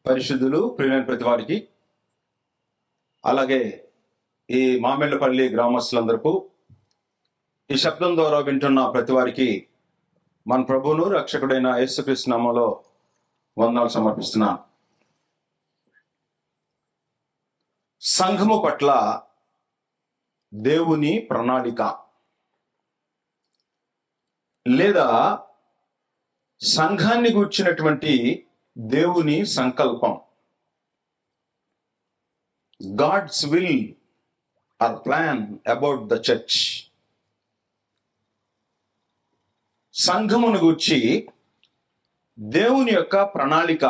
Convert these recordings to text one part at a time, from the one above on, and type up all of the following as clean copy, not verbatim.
పరిశుద్ధులు ప్రియమైన ప్రతి వారికి, అలాగే ఈ మామిళ్ళపల్లి గ్రామస్తులందరికీ, ఈ శబ్దం ద్వారా వింటున్న ప్రతి వారికి మన ప్రభువును రక్షకుడైన యేసుక్రీస్తు నామములో వందనాలు సమర్పిస్తున్నాను. సంఘము పట్ల దేవుని ప్రణాళిక లేదా సంఘాన్ని గూర్చినటువంటి దేవుని సంకల్పం, God's will or plan about the church. సంఘమును గూర్చి దేవుని యొక్క ప్రణాళిక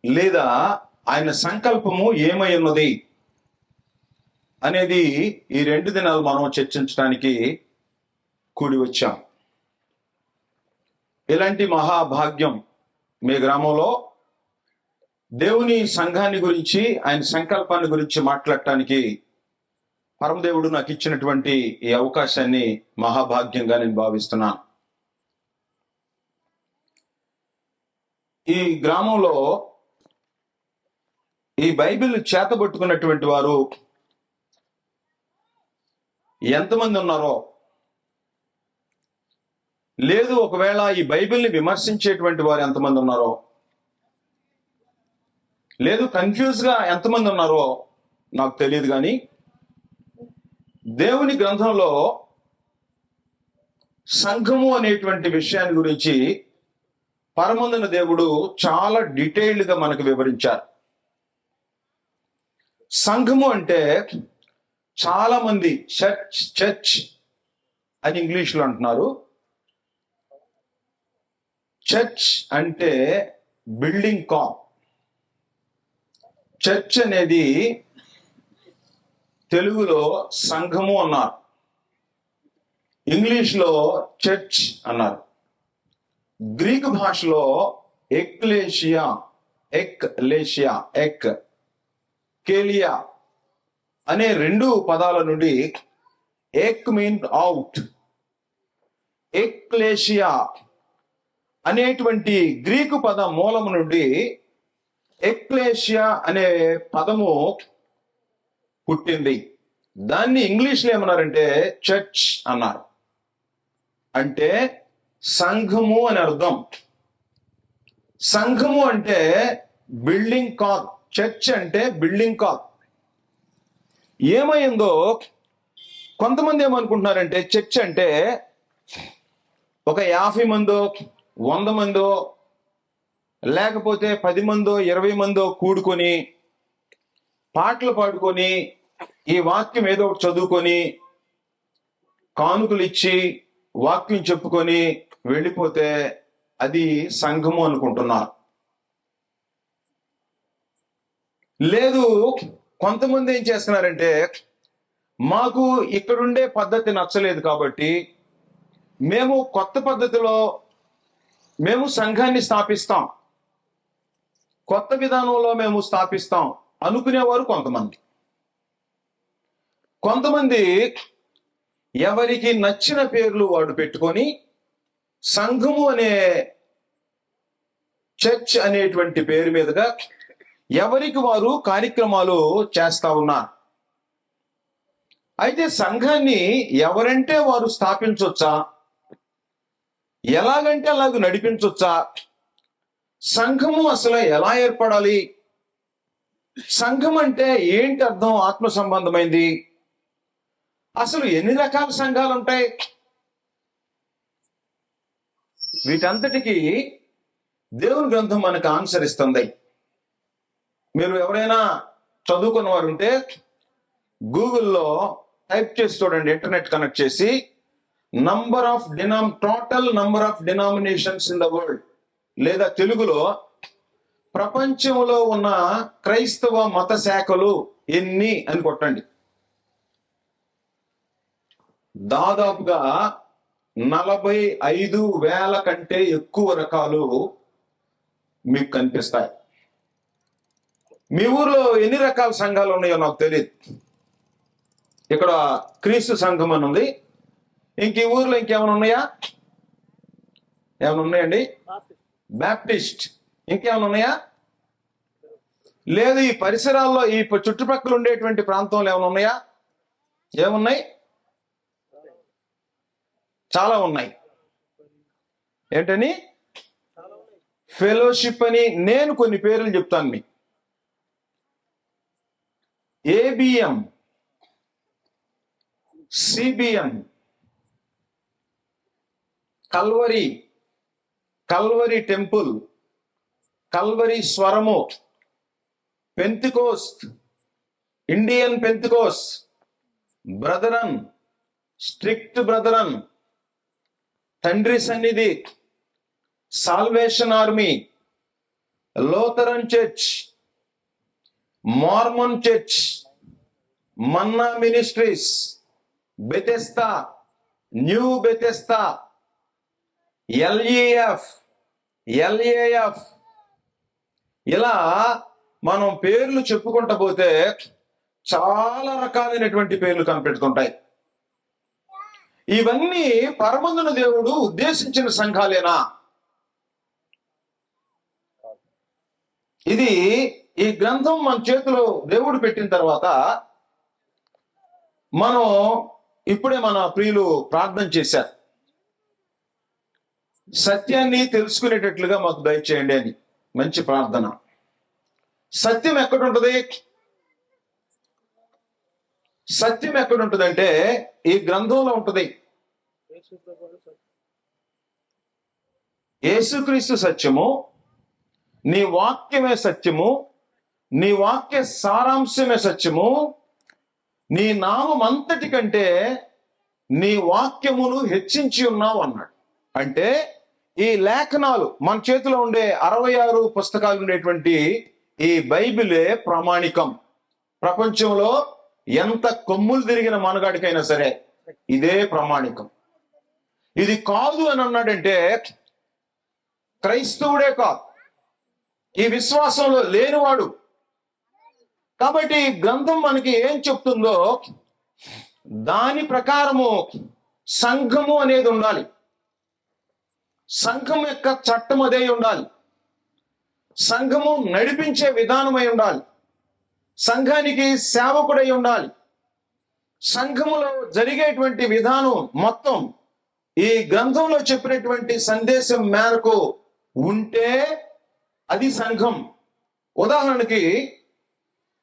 లేదా ఆయన సంకల్పము ఏమై ఉన్నది అనేది ఈ 2 దినాలు మనం చర్చించడానికి కూడి వచ్చాం. ఇలాంటి మహాభాగ్యం మీ గ్రామంలో దేవుని సంఘాన్ని గురించి, ఆయన సంకల్పాన్ని గురించి మాట్లాడటానికి పరమదేవుడు నాకు ఇచ్చినటువంటి ఈ అవకాశాన్ని మహాభాగ్యంగా నేను భావిస్తున్నాను. ఈ గ్రామంలో ఈ బైబిల్ చేతబట్టుకున్నటువంటి వారు ఎంతమంది ఉన్నారో, లేదు ఒకవేళ ఈ బైబిల్ని విమర్శించేటువంటి వారు ఎంతమంది ఉన్నారో, లేదు కన్ఫ్యూజ్గా ఎంతమంది ఉన్నారో నాకు తెలియదు. కానీ దేవుని గ్రంథంలో సంఘము అనేటువంటి విషయాన్ని గురించి పరమందున దేవుడు చాలా డీటెయిల్డ్గా మనకు వివరించారు. సంఘము అంటే చాలా మంది చర్చ్ అని ఇంగ్లీష్లో అంటున్నారు. చర్చ్ అంటే బిల్డింగ్ కాప్. చర్చ్ అనేది తెలుగులో సంఘము అన్నారు, ఇంగ్లీష్లో చర్చ్ అన్నారు. గ్రీకు భాషలో ఎక్లేషియా, కేలియా అనే 2 పదాల నుండి ఎక్ మీన్ అవుట్, ఎక్లేషియా అనేటువంటి గ్రీకు పద మూలము నుండి ఎక్లేషియా అనే పదము పుట్టింది. దాన్ని ఇంగ్లీష్లో ఏమన్నారంటే చర్చ్ అన్నారు. అంటే సంఘము అని అర్థం. సంఘము అంటే బిల్డింగ్ కాప్, చర్చ్ అంటే బిల్డింగ్ కాప్. ఏమైందో కొంతమంది ఏమనుకుంటున్నారంటే చర్చ్ అంటే ఒక 50 మందో 100 మందో లేకపోతే 10 మందో 20 మందో కూడుకొని పాటలు పాడుకొని ఈ వాక్యం ఏదో ఒకటి చదువుకొని కానుకలు ఇచ్చి వాక్యం చెప్పుకొని వెళ్ళిపోతే అది సంఘము అనుకుంటున్నారు. లేదు, కొంతమంది ఏం చేస్తున్నారంటే మాకు ఇక్కడుండే పద్ధతి నచ్చలేదు కాబట్టి మేము కొత్త పద్ధతిలో మేము సంఘాన్ని స్థాపిస్తాం, కొత్త విధానంలో మేము స్థాపిస్తాం అనుకునేవారు కొంతమంది. కొంతమంది ఎవరికి నచ్చిన పేర్లు వాడు పెట్టుకొని సంఘము అనే చర్చ్ అనేటువంటి పేరు మీదుగా ఎవరికి వారు కార్యక్రమాలు చేస్తా ఉన్నారు. అయితే సంఘాన్ని ఎవరంటే వారు స్థాపించవచ్చా, ఎలాగంటే అలాగ నడిపించవచ్చా, సంఘము అసలు ఎలా ఏర్పడాలి, సంఘం అంటే ఏంటి అర్థం, ఆత్మ సంబంధమైంది, అసలు ఎన్ని రకాల సంఘాలు ఉంటాయి, వీటంతటికి దేవుని గ్రంథం మనకు ఆన్సర్ ఇస్తుంది. మీరు ఎవరైనా చదువుకున్న వారు ఉంటే గూగుల్లో టైప్ చేసి చూడండి, ఇంటర్నెట్ కనెక్ట్ చేసి total number of denominations in the world, లేదా తెలుగులో ప్రపంచంలో ఉన్న క్రైస్తవ మత శాఖలు ఎన్ని అని కొట్టండి. దాదాపుగా 45,000 కంటే ఎక్కువ రకాలు మీకు కనిపిస్తాయి. మీ ఊర్లో ఎన్ని రకాల సంఘాలు ఉన్నాయో నాకు తెలియదు. ఇక్కడ క్రీస్తు సంఘం అని ఉంది. ఇంక ఈ ఊర్లో ఇంకేమైనా ఉన్నాయా? ఏమైనా ఉన్నాయండి? బ్యాప్టిస్ట్. ఇంకేమైనా ఉన్నాయా? లేదు ఈ పరిసరాల్లో ఈ చుట్టుపక్కల ఉండేటువంటి ప్రాంతంలో ఏమైనా ఉన్నాయా? ఏమున్నాయి? చాలా ఉన్నాయి. ఏంటని? ఫెలోషిప్ అని. నేను కొన్ని పేర్లు చెప్తాను మీకు. ABM, CBM, Calvary Temple, Calvary Swaramu, Pentecost, Indian Pentecost, Brethren, strict Brethren, Thandri Sannidhi, Salvation Army, Lutheran church, Mormon church, Manna Ministries, Bethesda, new Bethesda, LAF, ఇలా మనం పేర్లు చెప్పుకుంటా పోతే చాలా రకాలైనటువంటి పేర్లు కనిపెడుతుంటాయి. ఇవన్నీ పరమందున దేవుడు ఉద్దేశించిన సంఘాలేనా? ఇది ఈ గ్రంథం మన చేతిలో దేవుడు పెట్టిన తర్వాత మనం ఇప్పుడే మన ప్రియులు ప్రార్థన చేశారు, సత్యాన్ని తెలుసుకునేటట్లుగా మాకు దయచేయండి అని. మంచి ప్రార్థన. సత్యం ఎక్కడుంటది? సత్యం ఎక్కడుంటదంటే ఈ గ్రంథంలో ఉంటది. యేసుక్రీస్తు సత్యము, నీ వాక్యమే సత్యము, నీ వాక్య సారాంశమే సత్యము, నీ నామం అంతటి కంటే నీ వాక్యమును హెచ్చించి ఉన్నావు అన్నాడు. అంటే ఈ లేఖనాలు మన చేతిలో ఉండే 66 పుస్తకాలు ఉండేటువంటి ఈ బైబిలే ప్రామాణికం. ప్రపంచంలో ఎంత కొమ్ములు తిరిగిన మనగాడికైనా సరే ఇదే ప్రామాణికం. ఇది కాదు అని అన్నాడంటే క్రైస్తవుడే కాదు, ఈ విశ్వాసంలో లేనివాడు. కాబట్టి ఈ గ్రంథం మనకి ఏం చెప్తుందో దాని ప్రకారము సంఘము అనేది ఉండాలి. సంఘం యొక్క చట్టం అదే ఉండాలి. సంఘము నడిపించే విధానమై ఉండాలి. సంఘానికి సేవకుడై ఉండాలి. సంఘములో జరిగేటువంటి విధానం మొత్తం ఈ గ్రంథంలో చెప్పినటువంటి సందేశం మేరకు ఉంటే అది సంఘం. ఉదాహరణకి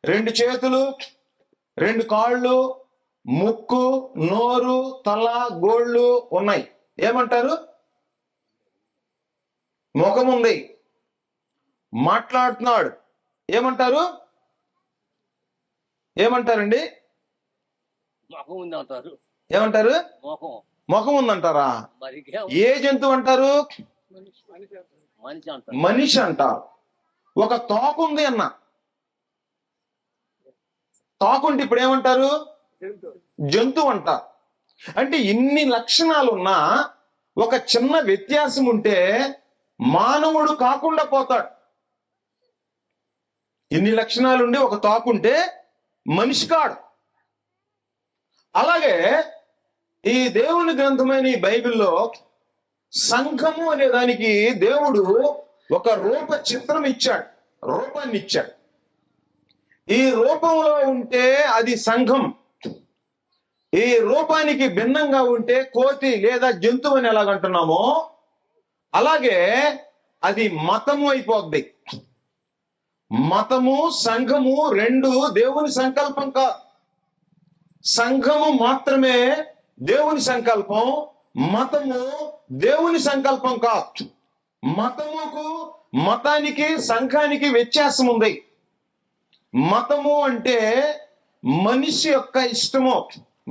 2 చేతులు, 2 కాళ్ళు, ముక్కు, నోరు, తల, గోళ్ళు ఉన్నాయి. ఏమంటారు? ముఖం ఉంది, మాట్లాడుతున్నాడు. ఏమంటారు? ఏమంటారండి? ఏమంటారు? ముఖం ఉందంటారా? ఏ జంతువు అంటారు? మనిషి అంటారు. ఒక తోక ఉంది అన్న, తోకుంటే ఇప్పుడు ఏమంటారు? జంతువు అంటారు. అంటే ఇన్ని లక్షణాలున్నా ఒక చిన్న వ్యత్యాసం ఉంటే మానవుడు కాకుండా పోతాడు. ఇన్ని లక్షణాలుండి ఒక తోకుంటే మనిషి కాడు. అలాగే ఈ దేవుని గ్రంథమైన ఈ బైబిల్లో సంఘము అనే దానికి దేవుడు ఒక రూప చిత్రం ఇచ్చాడు, రూపాన్ని ఇచ్చాడు. ఈ రూపంలో ఉంటే అది సంఘం. ఈ రూపానికి భిన్నంగా ఉంటే కోతి లేదా జంతువు అని ఎలాగంటున్నామో అలాగే అది మతము అయిపోద్ది. మతము సంఘము రెండు దేవుని సంకల్పం కాదు. సంఘము మాత్రమే దేవుని సంకల్పం, మతము దేవుని సంకల్పం కాదు. మతముకు మతానికి సంఘానికి వ్యత్యాసం ఉంది. మతము అంటే మనిషి యొక్క ఇష్టము.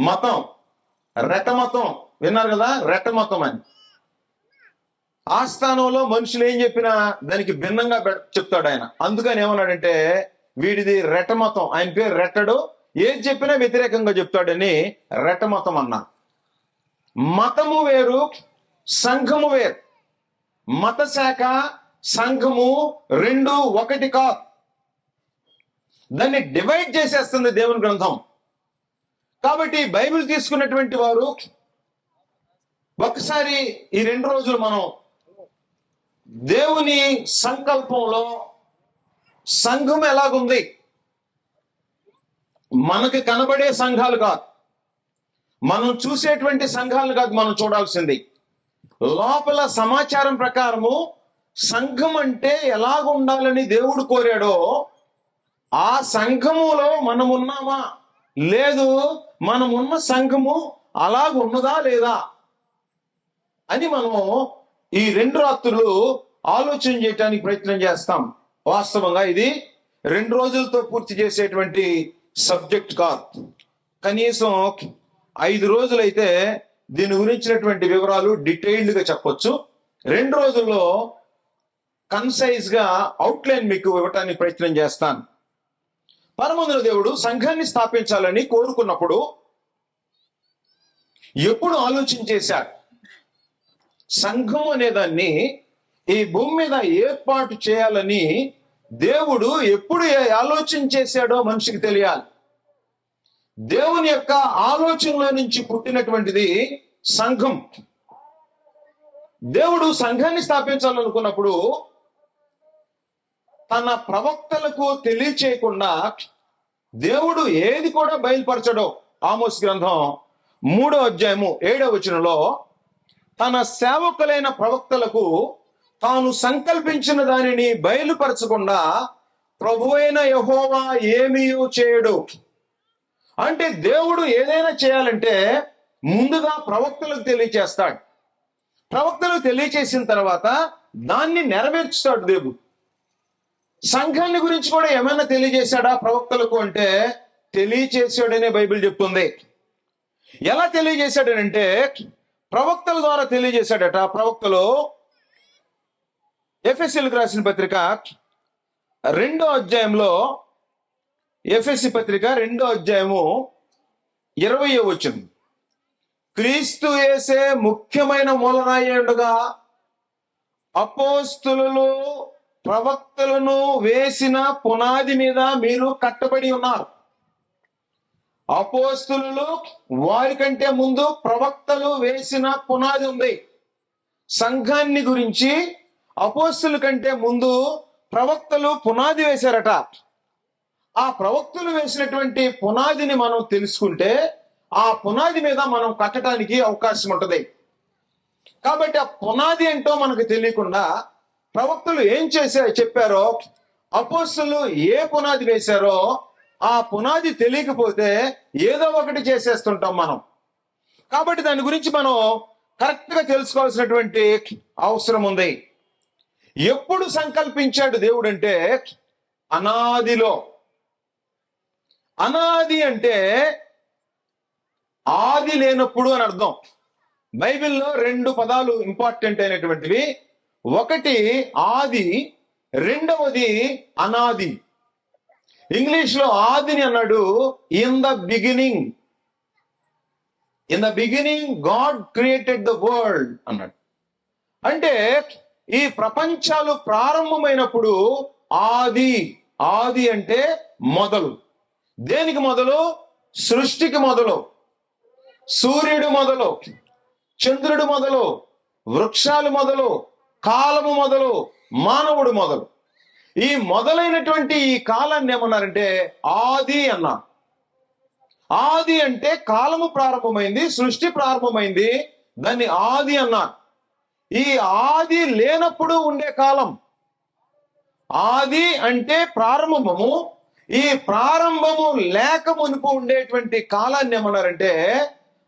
మతం రెటమతం విన్నారు కదా, రెటమతం అని. ఆ స్థానంలో మనుషులు ఏం చెప్పినా దానికి భిన్నంగా చెప్తాడు ఆయన. అందుకని ఏమన్నాడంటే వీడిది రెటమతం, ఆయన పేరు రెట్టడు, ఏది చెప్పినా వ్యతిరేకంగా చెప్తాడని రెటమతం అన్నా. మతము వేరు, సంఘము వేరు. మత శాఖ సంఘము రెండు ఒకటి కాదు. దాన్ని డివైడ్ చేసేస్తుంది దేవుని గ్రంథం. కాబట్టి బైబిల్ తీసుకున్నటువంటి వారు ఒకసారి ఈ 2 రోజులు మనం దేవుని సంకల్పంలో సంఘం ఎలాగుంది? మనకి కనబడే సంఘాలు కాదు, మనం చూసేటువంటి సంఘాలు కాదు మనం చూడాల్సింది. లోపల సమాచారం ప్రకారము సంఘం అంటే ఎలాగ ఉండాలని దేవుడు కోరాడో ఆ సంఘములో మనం ఉన్నామా, లేదు మనమున్న సంఘము అలాగున్నదా లేదా అని మనము ఈ 2 రాత్రులు ఆలోచన చేయడానికి ప్రయత్నం చేస్తాం. వాస్తవంగా ఇది 2 రోజులతో పూర్తి చేసేటువంటి సబ్జెక్ట్ కాదు. కనీసం 5 రోజులైతే దీని గురించినటువంటి వివరాలు డీటెయిల్డ్ గా చెప్పొచ్చు. 2 రోజుల్లో కన్సైజ్ గా అవుట్లైన్ మీకు ఇవ్వటానికి ప్రయత్నం చేస్తాను. పరమందుల దేవుడు సంఘాన్ని స్థాపించాలని కోరుకున్నప్పుడు ఎప్పుడు ఆలోచన చేశాడు? సంఘం అనేదాన్ని ఈ భూమి మీద ఏర్పాటు చేయాలని దేవుడు ఎప్పుడు ఆలోచన చేశాడో మనిషికి తెలియాలి. దేవుని యొక్క ఆలోచనలో నుంచి పుట్టినటువంటిది సంఘం. దేవుడు సంఘాన్ని స్థాపించాలనుకున్నప్పుడు తన ప్రవక్తలకు తెలియచేయకుండా దేవుడు ఏది కూడా బయలుపరచడో. ఆమోస్ గ్రంథం 3వ అధ్యాయము 7వ వచనంలో తన సేవకులైన ప్రవక్తలకు తాను సంకల్పించిన దానిని బయలుపరచకుండా ప్రభువైన యెహోవా ఏమీ చేయడు. అంటే దేవుడు ఏదైనా చేయాలంటే ముందుగా ప్రవక్తలకు తెలియచేస్తాడు. ప్రవక్తలకు తెలియచేసిన తర్వాత దాన్ని నెరవేర్చుతాడు దేవుడు. సంఘాన్ని గురించి కూడా ఏమైనా తెలియజేశాడా ప్రవక్తలకు అంటే తెలియచేశాడనే బైబిల్ చెప్తుంది. ఎలా తెలియజేశాడనంటే ప్రవక్తల ద్వారా తెలియజేశాడట. ప్రవక్తలు ఎఫెసీయులకు రాసిన పత్రిక 2వ అధ్యాయంలో, ఎఫెసీ పత్రిక 2వ అధ్యాయము 20వ వచనం, క్రీస్తు యేసే ముఖ్యమైన మూలరాయి ఉండగా అపోస్తులు ప్రవక్తలను వేసిన పునాది మీద మీరు కట్టబడి ఉన్నారు. అపోస్తులు వారి కంటే ముందు ప్రవక్తలు వేసిన పునాది ఉంది. సంఘాన్ని గురించి అపోస్తుల కంటే ముందు ప్రవక్తలు పునాది వేశారట. ఆ ప్రవక్తలు వేసినటువంటి పునాదిని మనం తెలుసుకుంటే ఆ పునాది మీద మనం కట్టడానికి అవకాశం ఉంటుంది. కాబట్టి ఆ పునాది ఏంటో మనకు తెలియకుండా ప్రవక్తలు ఏం చెప్పారో, అపోస్తులు ఏ పునాది వేశారో ఆ పునాది తెలియకపోతే ఏదో ఒకటి చేసేస్తుంటాం మనం. కాబట్టి దాని గురించి మనం కరెక్ట్ గా తెలుసుకోవాల్సినటువంటి అవసరం ఉంది. ఎప్పుడు సంకల్పించాడు దేవుడు అంటే అనాదిలో. అనాది అంటే ఆది లేనప్పుడు అని అర్థం. బైబిల్లో 2 పదాలు ఇంపార్టెంట్ అయినటువంటివి. ఒకటి ఆది, రెండవది అనాది. ఇంగ్లీష్ లో ఆదిని అన్నాడు in the beginning. In the beginning God created the world అన్నాడు. అంటే ఈ ప్రపంచాలు ప్రారంభమైనప్పుడు ఆది. ఆది అంటే మొదలు. దేనికి మొదలు? సృష్టికి మొదలు. సూర్యుడు మొదలు, చంద్రుడు మొదలు, వృక్షాలు మొదలు, కాలము మొదలు, మానవుడు మొదలు. ఈ మొదలైనటువంటి ఈ కాలాన్ని ఏమన్నారంటే ఆది అన్నారు. ఆది అంటే కాలము ప్రారంభమైంది, సృష్టి ప్రారంభమైంది, దాన్ని ఆది అన్నారు. ఈ ఆది లేనప్పుడు ఉండే కాలం. ఆది అంటే ప్రారంభము. ఈ ప్రారంభము లేక మునుపు ఉండేటువంటి కాలాన్ని ఏమన్నారంటే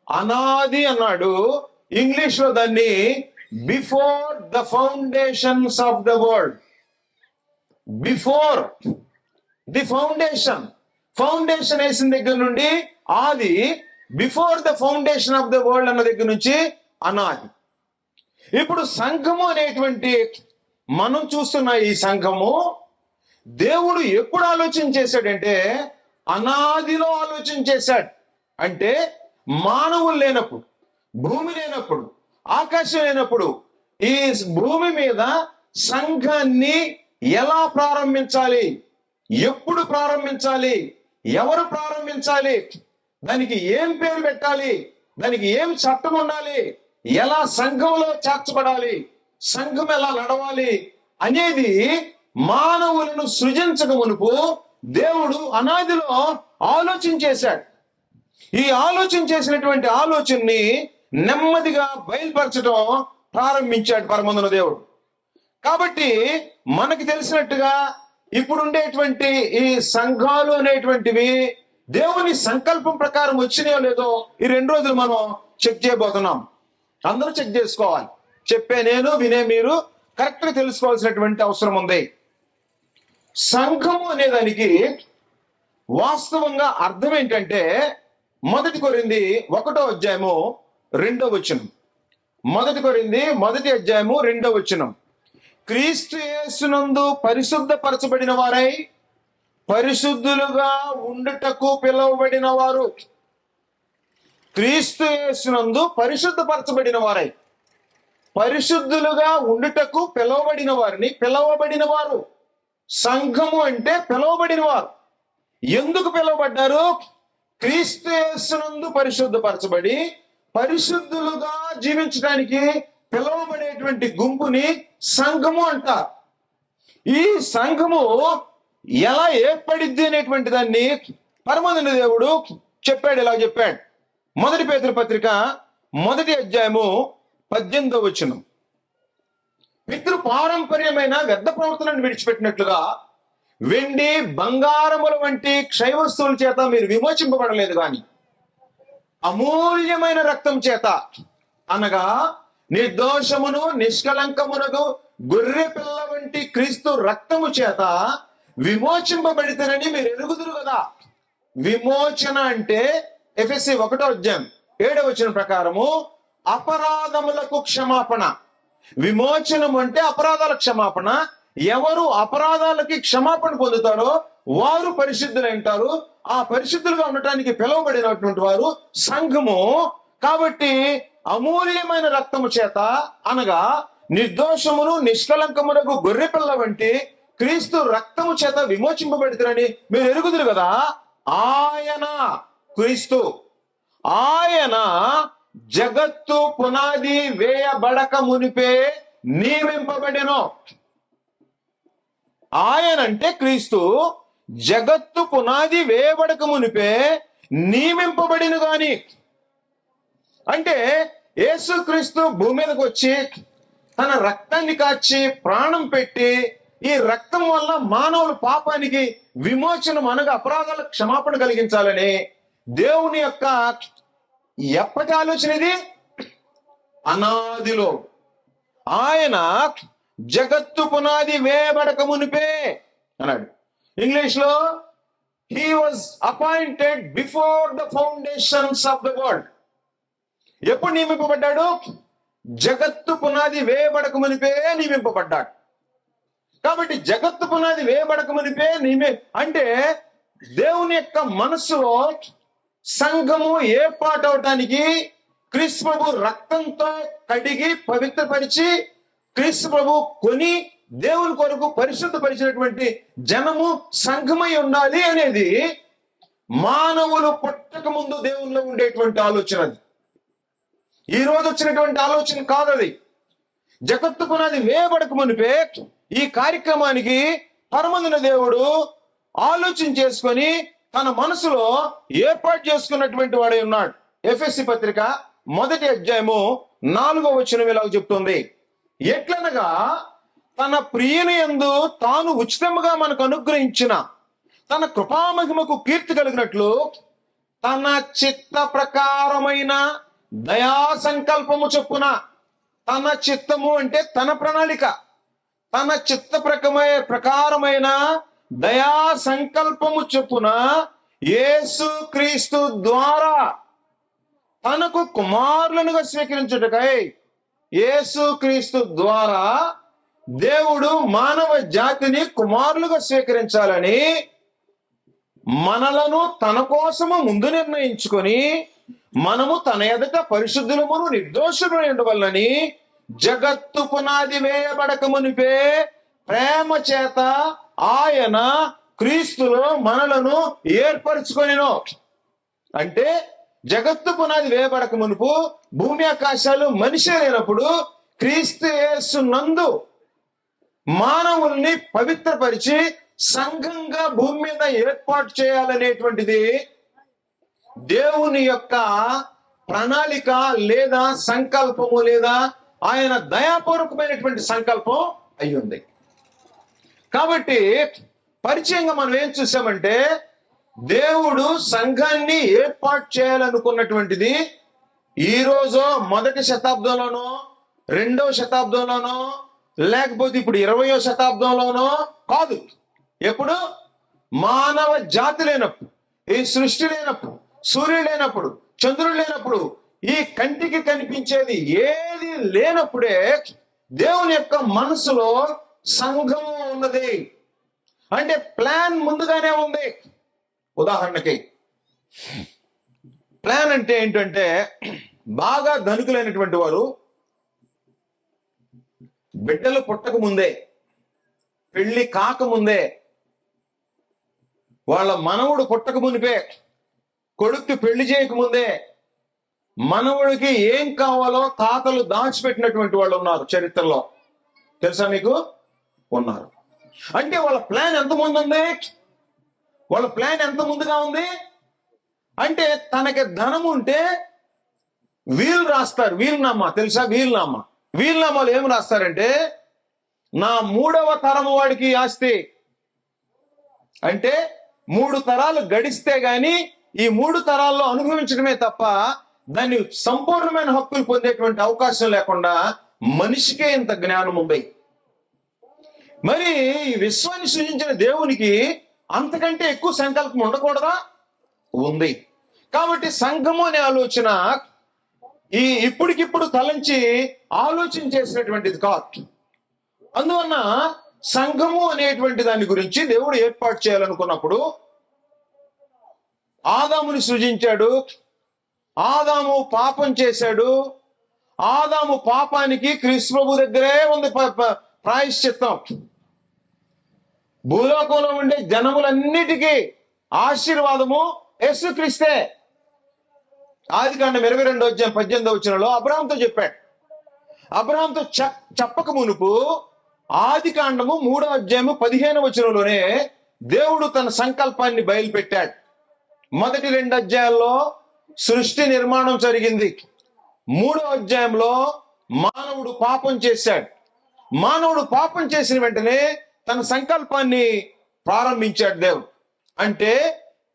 అనాది అన్నాడు. ఇంగ్లీష్ లో దాన్ని before the foundations of the world. Before the foundation. Foundation వేసిన దగ్గర నుండి ఆది, before the foundation of the world అన్న దగ్గర నుంచి అనాది. ఇప్పుడు సంఘము అనేటువంటి మనం చూస్తున్న ఈ సంఘము దేవుడు ఎప్పుడు ఆలోచన చేశాడంటే అనాదిలో ఆలోచన చేశాడు. అంటే మానవులు లేనప్పుడు, భూమి లేనప్పుడు, ఆకాశం లేనప్పుడు ఈ భూమి మీద సంఘాన్ని ఎలా ప్రారంభించాలి, ఎప్పుడు ప్రారంభించాలి, ఎవరు ప్రారంభించాలి, దానికి ఏం పేరు పెట్టాలి, దానికి ఏం చట్టం ఉండాలి, ఎలా సంఘంలో చేర్చబడాలి, సంఘం ఎలా నడవాలి అనేది మానవులను సృజించక మునుపు దేవుడు అనాదిలో ఆలోచన చేశాడు. ఈ ఆలోచన చేసినటువంటి ఆలోచనని నెమ్మదిగా బయలుపరచడం ప్రారంభించాడు పరమందున దేవుడు. కాబట్టి మనకి తెలిసినట్టుగా ఇప్పుడుండేటువంటి ఈ సంఘాలు అనేటువంటివి దేవుని సంకల్పం ప్రకారం వచ్చినాయో లేదో ఈ 2 రోజులు మనం చెక్ చేయబోతున్నాం. అందరూ చెక్ చేసుకోవాలి. చెప్పే నేను, వినే మీరు కరెక్ట్గా తెలుసుకోవాల్సినటువంటి అవసరం ఉంది. సంఘము అనేదానికి వాస్తవంగా అర్థం ఏంటంటే 1 కొరింథీ 1వ అధ్యాయము 2వ వచనం. 1 కొరింథీ 1వ అధ్యాయము 2వ వచనం. క్రీస్తు యేసునందు పరిశుద్ధపరచబడిన వారై పరిశుద్ధులుగా ఉండుటకు పిలువబడిన వారు. క్రీస్తు యేసునందు పరిశుద్ధపరచబడిన వారై పరిశుద్ధులుగా ఉండుటకు పిలువబడిన వారిని, పిలువబడిన వారు సంఘము అంటే పిలువబడిన వారు. ఎందుకు పిలువబడ్డారు? క్రీస్తు యేసునందు పరిశుద్ధపరచబడి పరిశుద్ధులుగా జీవించడానికి పిలువబడేటువంటి గుంపుని సంఘము అంటారు. ఈ సంఘము ఎలా ఏర్పడిద్ది అనేటువంటి దాన్ని పరమందున దేవుడు చెప్పాడు. ఇలా చెప్పాడు. 1 పేతురు పత్రిక 1వ అధ్యాయము 18వ వచనం. పితృ పారంపర్యమైన వ్యర్థ ప్రవర్తనను విడిచిపెట్టినట్లుగా వెండి బంగారముల వంటి క్షయ వస్తువుల చేత మీరు విమోచింపబడలేదు గాని అమూల్యమైన రక్తం చేత, అనగా నిర్దోషమును నిష్కలంకమునకు గొర్రె పిల్ల వంటి క్రీస్తు రక్తము చేత విమోచింపబడితేనని మీరు ఎరుగుదురు కదా. విమోచన అంటే ఎఫెసీ 1వ అధ్యాయం 7వ వచనం ప్రకారము అపరాధములకు క్షమాపణ. విమోచనం అంటే అపరాధాల క్షమాపణ. ఎవరు అపరాధాలకి క్షమాపణ పొందుతారో వారు పరిశుద్ధులు అంటారు. ఆ పరిశుద్ధులుగా ఉండటానికి పిలువబడినటువంటి వారు సంఘము. కాబట్టి అమూల్యమైన రక్తము చేత, అనగా నిర్దోషమును నిష్కలంకమునకు గొర్రెపిల్ల వంటి క్రీస్తు రక్తము చేత విమోచింపబడితేనని మీరు ఎరుగుదురు కదా. ఆయన క్రీస్తు, ఆయన జగత్తు పునాది వేయబడక మునిపే నియమింపబడెను. ఆయన అంటే క్రీస్తు జగత్తు పునాది వేయబడక మునిపే నియమింపబడిను గాని, అంటే యేసుక్రీస్తు భూమి మీదకి వచ్చి తన రక్తాన్ని కాచి ప్రాణం పెట్టి ఈ రక్తం వల్ల మానవుల పాపానికి విమోచనం, అనగా అపరాధాల క్షమాపణ కలిగించాలని దేవుని యొక్క ఎప్పటి ఆలోచన ఇది? అనాదిలో. ఆయన జగత్తు పునాది వేయబడక మునిపే అన్నాడు. ఇంగ్లీష్ లో he was appointed before the foundations of the world. ఎప్పుడు నియమింపబడ్డాడు? జగత్తు పునాది వేయబడక మునిపే నియమింపబడ్డాడు. కాబట్టి జగత్తు పునాది వేయబడక మునిపే అంటే దేవుని యొక్క మనస్సులో సంఘము ఏర్పాటవటానికి క్రీస్తు ప్రభు రక్తంతో కడిగి పవిత్రపరిచి క్రీస్తు ప్రభు కొని దేవుని కొరకు పరిశుద్ధపరిచినటువంటి జనము సంఘమై ఉండాలి అనేది మానవులు పుట్టక ముందు దేవునిలో ఉండేటువంటి ఆలోచన. అది ఈ రోజు వచ్చినటువంటి ఆలోచన కాదు. అది జగత్తు పునాది వేయబడక మునిపే ఈ కార్యక్రమానికి పరమందున దేవుడు ఆలోచన చేసుకొని తన మనసులో ఏర్పాటు చేసుకున్నటువంటి వాడై ఉన్నాడు. ఎఫెసీ పత్రిక 1వ అధ్యాయము 4వ వచనం ఇలా చెప్తుంది. ఎట్లనగా తన ప్రియుని యందు తాను ఉచితముగా మనకు అనుగ్రహించిన తన కృపామహిమకు కీర్తి కలిగినట్లు తన చిత్త ప్రకారమైన దయా సంకల్పము చొప్పున, తన చిత్తము అంటే తన ప్రణాళిక, తన చిత్త ప్రకారమైన దయా సంకల్పము చొప్పున యేసు క్రీస్తు ద్వారా తనకు కుమారులనుగా స్వీకరించుటకై, యేసు క్రీస్తు ద్వారా దేవుడు మానవ జాతిని కుమారులుగా స్వీకరించాలని మనలను తన కోసము ముందు నిర్ణయించుకొని మనము తన ఎదుట పరిశుద్ధులమును నిర్దోషులను ఉండవల్లని జగత్తు పునాది వేయబడక మునిపే ప్రేమ చేత ఆయన క్రీస్తులో మనలను ఏర్పరచుకొనెను. అంటే జగత్తు పునాది వేయబడక మునుపు భూమి ఆకాశాలు మనిషి లేనప్పుడు క్రీస్తు యేసు నందు మానవుల్ని పవిత్రపరిచి సంఘంగా భూమి మీద ఏర్పాటు చేయాలనేటువంటిది దేవుని యొక్క ప్రణాళిక లేదా సంకల్పము, లేదా ఆయన దయాపూర్వకమైనటువంటి సంకల్పం అయి ఉంది. కాబట్టి పరిచయంగా మనం ఏం చూసామంటే, దేవుడు సంఘాన్ని ఏర్పాటు చేయాలనుకున్నటువంటిది ఈ రోజు మొదటి శతాబ్దంలోనో, రెండవ శతాబ్దంలోనో, లేకపోతే ఇప్పుడు 20వ శతాబ్దంలోనో కాదు. ఎప్పుడు? మానవ జాతి లేనప్పుడు, ఈ సృష్టి లేనప్పుడు, సూర్యుడు లేనప్పుడు, చంద్రుడు లేనప్పుడు, ఈ కంటికి కనిపించేది ఏది లేనప్పుడే దేవుని యొక్క మనసులో సంఘము ఉన్నది. అంటే ప్లాన్ ముందుగానే ఉంది. ఉదాహరణకి ప్లాన్ అంటే ఏంటంటే, బాగా ధనికులైనటువంటి వారు బిడ్డలు పుట్టక ముందే, పెళ్లి కాకముందే, వాళ్ళ మనవుడు పుట్టక మునిపే, కొడుక్కి పెళ్లి చేయకముందే మనవుడికి ఏం కావాలో తాతలు దాచిపెట్టినటువంటి వాళ్ళు ఉన్నారు చరిత్రలో. తెలుసా మీకు? ఉన్నారు. అంటే వాళ్ళ ప్లాన్ ఎంత ముందు ఉంది? వాళ్ళ ప్లాన్ ఎంత ముందుగా ఉంది అంటే, తనకి ధనం ఉంటే వీలు రాస్తారు. వీలునామా తెలుసా? వీలునామాలు ఏం రాస్తారంటే, నా 3వ తరం వాడికి ఆస్తి అంటే 3 తరాలు గడిస్తే గాని ఈ 3 తరాల్లో అనుభవించడమే తప్ప దాన్ని సంపూర్ణమైన హక్కులు పొందేటువంటి అవకాశం లేకుండా మనిషికే ఇంత జ్ఞానం ఉంది. మరి ఈ విశ్వాన్ని సృజించిన దేవునికి అంతకంటే ఎక్కువ సంకల్పం ఉండకూడదా? ఉంది. కాబట్టి సంఘము అనే ఆలోచన ఇప్పటికిప్పుడు తలంచి ఆలోచన చేసినటువంటిది కాదు. అందువలన సంఘము అనేటువంటి దాని గురించి దేవుడు ఏర్పాటు చేయాలనుకున్నప్పుడు ఆదాముని సృజించాడు. ఆదాము పాపం చేశాడు. ఆదాము పాపానికి క్రీస్తు ప్రభు దగ్గరే ఉంది ప్రాయశ్చిత్తం. భూలోకంలో ఉండే జనములన్నిటికీ ఆశీర్వాదము యేసుక్రీస్తే. ఆదికాండం 22:18 అబ్రహాంతో చెప్పాడు. అబ్రహాంతో చెప్పక మునుపు ఆదికాండము 3:15 దేవుడు తన సంకల్పాన్ని బయలుపెట్టాడు. మొదటి 2 అధ్యాయాల్లో సృష్టి నిర్మాణం జరిగింది. 3వ అధ్యాయంలో మానవుడు పాపం చేశాడు. మానవుడు పాపం చేసిన వెంటనే తన సంకల్పాన్ని ప్రారంభించాడు దేవుడు. అంటే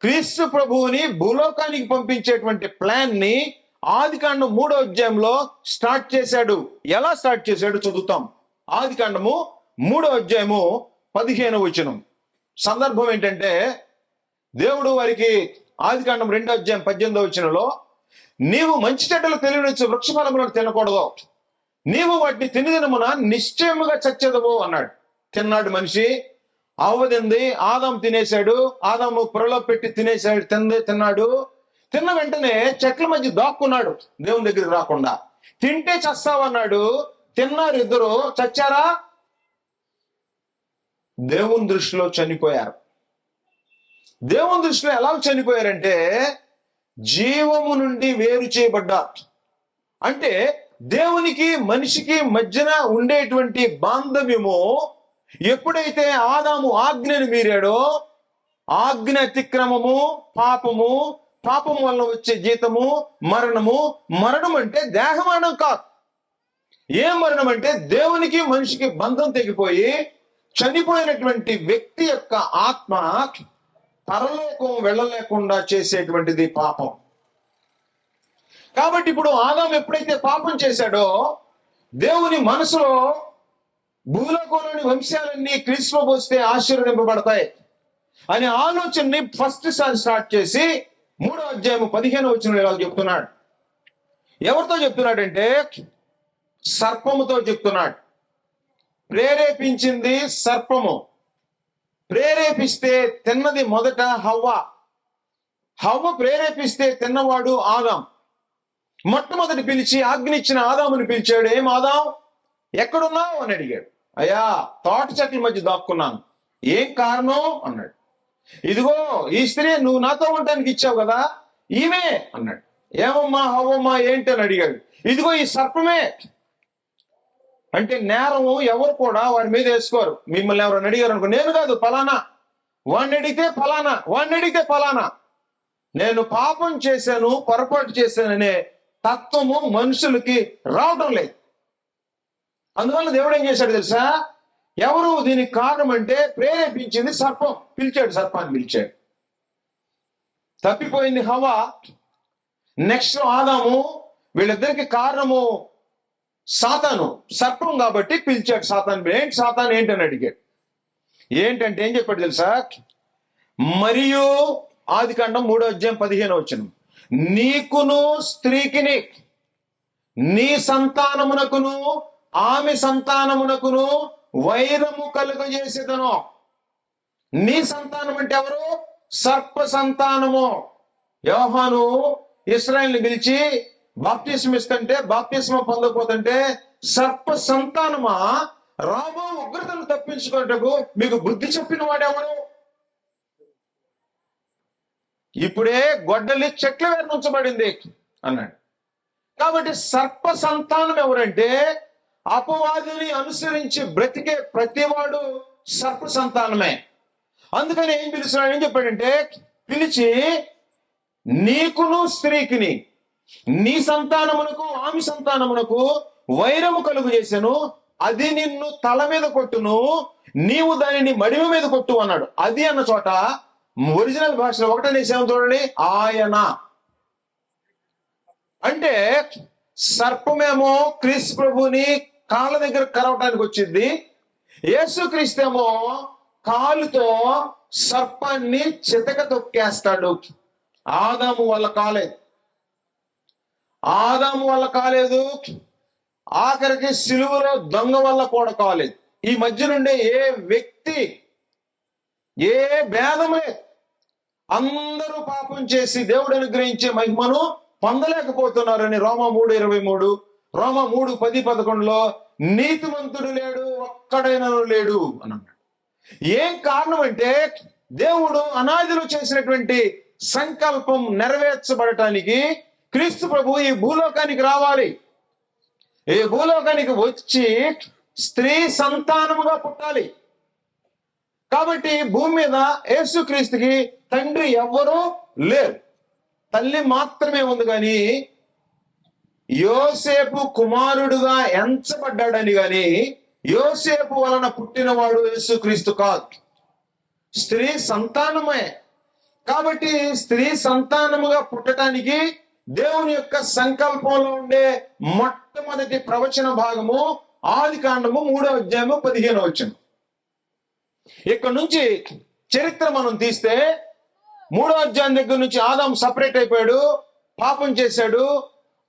క్రీస్తు ప్రభువుని భూలోకానికి పంపించేటువంటి ప్లాన్ ని ఆదికాండం 3వ అధ్యాయంలో స్టార్ట్ చేశాడు. ఎలా స్టార్ట్ చేశాడు చదువుతాం. ఆదికాండము 3:15 సందర్భం ఏంటంటే, దేవుడు వారికి ఆదికాండం 2:18 నీవు మంచి చెడ్డలు తెలియనిచ్చు వృక్ష ఫలములను తినకూడదు, నీవు వాటిని తిని దినమున నిశ్చయముగా చచ్చెదవు అన్నాడు. తిన్నాడు మనిషి. అవ్వదింది. ఆదాము తినేశాడు. ఆదాము పొరలో పెట్టి తిన్నాడు. తిన్న వెంటనే చెట్ల మధ్య దాక్కున్నాడు, దేవుని దగ్గరికి రాకుండా. తింటే చస్తావన్నాడు. తిన్నారు ఇద్దరు. చచ్చారా? దేవుని దృష్టిలో చనిపోయారు. దేవుని దృష్టిలో ఎలా చనిపోయారంటే, జీవము నుండి వేరు చేయబడ్డారు. అంటే దేవునికి మనిషికి మధ్యన ఉండేటువంటి బాంధవ్యము ఎప్పుడైతే ఆదాము ఆజ్ఞను మీరాడో, ఆజ్ఞ అతిక్రమము పాపము, పాపము వల్ల వచ్చే జీతము మరణము. మరణం అంటే దేహమరణం కాదు. ఏ మరణం అంటే దేవునికి మనిషికి బంధం తెగిపోయి చనిపోయినటువంటి వ్యక్తి యొక్క ఆత్మ పరలోకం వెళ్ళలేకుండా చేసేటువంటిది పాపం. కాబట్టి ఇప్పుడు ఆదాము ఎప్పుడైతే పాపం చేశాడో, దేవుని మనసులో భూలోకంలోని వంశాలన్నీ క్రీస్తులో పోస్తే ఆశీర్వదింపబడతాయి అనే ఆలోచనని ఫస్ట్ సారి స్టార్ట్ చేసి 3:15 ఇలా చెప్తున్నాడు. ఎవరితో చెప్తున్నాడంటే, సర్పముతో చెప్తున్నాడు. ప్రేరేపించింది సర్పము. ప్రేరేపిస్తే తిన్నది మొదట హవ్వ. హవ్వ ప్రేరేపిస్తే తిన్నవాడు ఆదాం. మొట్టమొదటి పిలిచి ఆజ్ఞిచ్చిన ఆదాముని పిలిచాడు. ఏం ఆదాం, ఎక్కడున్నావు అని అడిగాడు. అయ్యా, తోట చెట్ల మధ్య దాక్కున్నాను. ఏం కారణం అన్నాడు. ఇదిగో ఈ స్త్రీ నువ్వు నాతో ఉండటానికి ఇచ్చావు కదా, ఈమె అన్నాడు. ఏమమ్మా హవ్వమ్మా ఏంటి అని అడిగాడు. ఇదిగో ఈ సర్పమే. అంటే నేరము ఎవరు కూడా వారి మీద వేసుకోరు. మిమ్మల్ని ఎవరైనా అడిగారు అనుకో, నేను కాదు ఫలానా, వాడిని అడిగితే ఫలానా, వాడిని అడిగితే ఫలానా. నేను పాపం చేశాను, పొరపాటు చేశాననే తత్వము మనుషులకి రావడం లేదు. అందువల్ల దేవుడు ఏం చేశాడు తెలుసా? ఎవరు దీనికి కారణం అంటే ప్రేరేపించింది సర్పం. పిలిచాడు, సర్పాన్ని పిలిచాడు. తప్పిపోయింది హవ్వ, నెక్స్ట్ ఆదాము. వీళ్ళిద్దరికి కారణము సాతాను, సర్పం కాబట్టి పిలిచాడు సాతాను. ఏంటి సాతాను ఏంటని అడిగాడు. ఏంటంటే ఏం చెప్పాడు తెలుసా? మరియు ఆదికాండం 3:15 నీకును స్త్రీకిని, నీ సంతానమునకును ఆమె సంతానమునకును వైరము కలుగజేసేదను. నీ సంతానం అంటే ఎవరు? సర్ప సంతానము. యోహాను ఇశ్రాయేలుని పిలిచి బాప్తిస్మం ఇస్తుంటే, బాప్తిస్మం పొందకపోతుంటే, సర్ప సంతానమా, రాబో ఉగ్రతను తప్పించుకున్నట్టుకు మీకు బుద్ధి చెప్పిన వాడెవడు? ఇప్పుడే గొడ్డలి చెట్ల వేరు ఉంచబడింది అన్నాడు. కాబట్టి సర్ప సంతానం ఎవరంటే అపవాదిని అనుసరించి బ్రతికే ప్రతివాడు సర్ప సంతానమే. అందుకని ఏం పిలుస్తున్నాడు, ఏం చెప్పాడంటే, పిలిచి నీకును స్త్రీకిని, నీ సంతానమునకు ఆమె సంతానమునకు వైరము కలుగు చేశాను, అది నిన్ను తల మీద కొట్టును, నీవు దానిని మడిమ మీద కొట్టు అన్నాడు. అది అన్న చోట ఒరిజినల్ భాషలో 1:7 చూడండి, ఆయన అంటే సర్పమేమో క్రీస్తు ప్రభుని కాళ్ళ దగ్గర కరవటానికి వచ్చింది. యేసుక్రీస్తేమో కాలుతో సర్పాన్ని చితక తొక్కేస్తాడు. ఆదాము వల్ల కాలేదు, ఆదాము వల్ల కాలేదు, ఆఖరికి సిలువలో దొంగ వల్ల కూడా కాలేదు. ఈ మధ్య నుండే ఏ వ్యక్తి, ఏ భేదం లేదు, అందరూ పాపం చేసి దేవుడు అనుగ్రహించే మహిమను పొందలేకపోతున్నారని రోమా 3:23, రోమా 3:10-11 నీతిమంతుడు లేడు, ఒక్కడైనను లేడు అని అన్నాడు. ఏం కారణం అంటే దేవుడు అనాదిలో చేసినటువంటి సంకల్పం నెరవేర్చబడటానికి క్రీస్తు ప్రభు ఈ భూలోకానికి రావాలి. ఈ భూలోకానికి వచ్చి స్త్రీ సంతానముగా పుట్టాలి. కాబట్టి భూమి మీద యేసుక్రీస్తుకి తండ్రి ఎవ్వరూ లేరు, తల్లి మాత్రమే ఉంది. కానీ యోసేపు కుమారుడుగా ఎంచబడ్డాడని గాని యోసేపు వలన పుట్టినవాడు యేసుక్రీస్తు కాదు, స్త్రీ సంతానమే. కాబట్టి స్త్రీ సంతానముగా పుట్టడానికి దేవుని యొక్క సంకల్పంలో ఉండే మొట్టమొదటి ప్రవచన భాగము ఆదికాండము 3:15. ఇక్కడ నుంచి చరిత్ర మనం తీస్తే 3వ అధ్యాయం దగ్గర నుంచి ఆదాము సపరేట్ అయిపోయాడు, పాపం చేశాడు.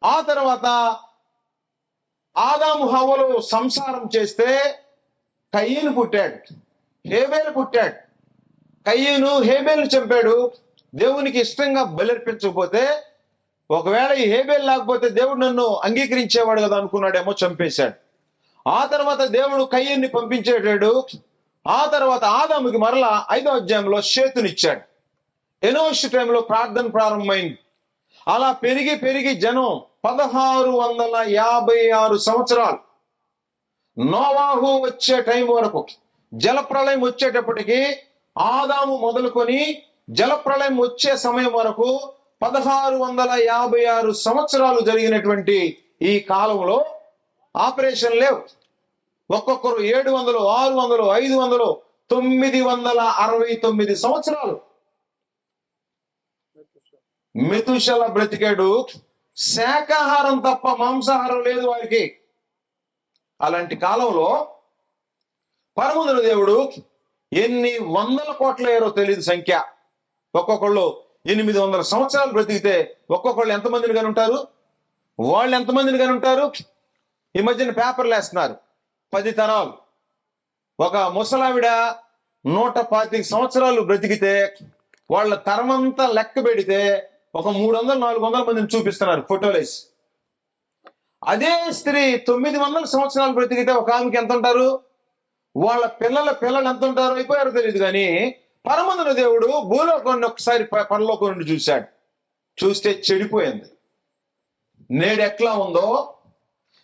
ఆ తర్వాత ఆదాము హవ్వలు సంసారం చేస్తే కయ్యను పుట్టాడు, హేబేలు పుట్టాడు. కయ్యను హేబేలు చంపాడు. దేవునికి ఇష్టంగా బలర్పించకపోతే, ఒకవేళ ఈ హేబేలు లేకపోతే దేవుడు నన్ను అంగీకరించేవాడు కదా అనుకున్నాడేమో, చంపేశాడు. ఆ తర్వాత దేవుడు కయ్యన్ని పంపించేటాడు. ఆ తర్వాత ఆదాముకి మరలా 5వ అధ్యాయంలో షేతునిచ్చాడు. ఎనోషు టైంలో ప్రార్థన ప్రారంభమైంది. అలా పెరిగి పెరిగి జనం 1656 సంవత్సరాలు, నోవాహు వచ్చే టైం వరకు, జలప్రళయం వచ్చేటప్పటికి ఆదాము మొదలుకొని జలప్రళయం వచ్చే సమయం వరకు 1656 సంవత్సరాలు జరిగినటువంటి ఈ కాలంలో ఆపరేషన్ లేవు. ఒక్కొక్కరు 700, 600, 500, 969 సంవత్సరాలు మెతుషల బ్రతికాడు. శాకాహారం తప్ప మాంసాహారం లేదు వారికి. అలాంటి కాలంలో పరమందున దేవుడు ఎన్ని వందల కోట్ల ఏరో తెలియదు సంఖ్య. ఒక్కొక్కళ్ళు 800 సంవత్సరాలు బ్రతికితే ఒక్కొక్కళ్ళు ఎంతమందిని కానీ ఉంటారు, వాళ్ళు ఎంతమందిని కానీ ఉంటారు. ఈ మధ్యన పేపర్లు వేస్తున్నారు 10 తరాలు. ఒక ముసలావిడ 125 సంవత్సరాలు బ్రతికితే వాళ్ళ తరమంతా లెక్క పెడితే ఒక 300-400 మందిని చూపిస్తున్నారు ఫోటోలేసి. అదే స్త్రీ 900 సంవత్సరాలు బ్రతికితే ఒక ఆమెకి ఎంత ఉంటారు, వాళ్ళ పిల్లలు ఎంత ఉంటారో అయిపోయారో తెలియదు. కానీ పరమందున దేవుడు భూలోకాన్ని ఒకసారి పరలోకం నుండి చూశాడు. చూస్తే చెడిపోయింది. నేడు ఎట్లా ఉందో